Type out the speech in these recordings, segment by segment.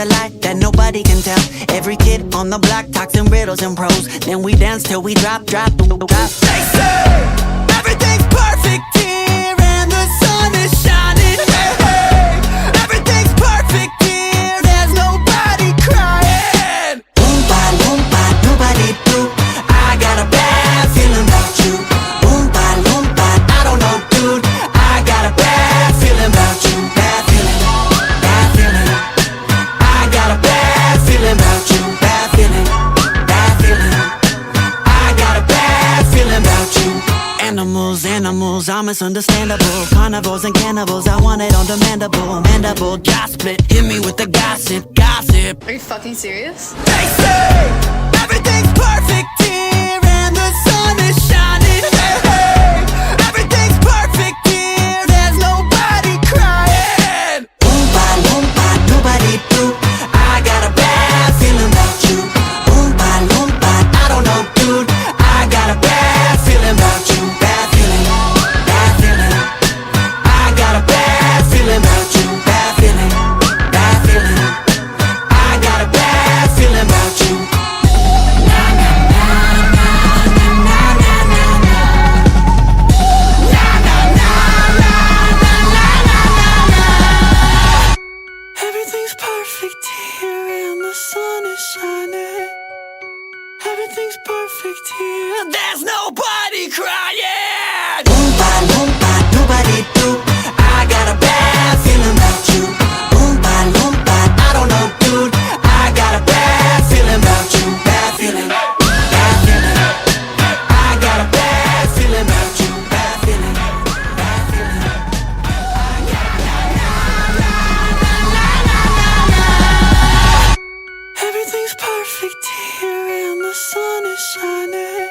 a lie that nobody can tell. Every kid on the block talks in riddles and prose. Then we dance till we drop. They say everything's perfect here and the sun is shining. Hey, hey. Everything's perfect here, there's nobody crying. Oompa loompa doobity doo. I got a bad feeling about you. Oompa loompa, I don't know, dude. I got a bad feeling about you. Bad feeling, bad feeling. I got a bad feeling about you. Bad feeling, bad feeling. I got a bad feeling about you. Animals are misunderstandable. Carnivores and cannibals, I want it on demandable. Mandible, jaw split, hit me with the gossip. Are you fucking serious? They say everything's perfect here and the sun is shining. Hey, hey. Everything's perfect here, there's nobody crying. Oompa loompa doobity doo. I got a bad feeling about you. Oompa loompa, I don't know, dude. I got a bad feeling about you. Bad feeling, bad feeling. I got a bad feeling about you. Bad feeling, bad feeling. I got a bad feeling about you. Na na na na na na na na na. Na na na na na na na na. Everything's perfect here and the sun is shining. Everything's perfect here, there's nobody crying. Oompa loompa doobity doo. I got a bad feeling about you. Oompa loompa, I don't know, dude. I got a bad feeling about you. Bad feeling, bad feeling. I got a bad feeling about you. Bad feeling, bad feeling. Everything's perfect here and the sun is shining.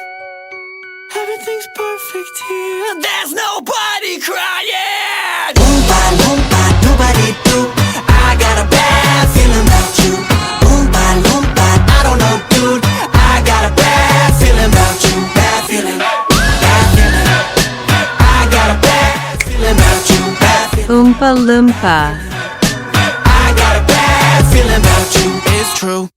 Everything's perfect here, there's nobody crying. Oompa loompa doobity doo. I got a bad feeling about you. Oompa loompa, I don't know, dude. I got a bad feeling about you. Bad feeling, bad feeling. I got a bad feeling about you. Bad feeling. Oompa Loompa. I got a bad feeling about you. It's true.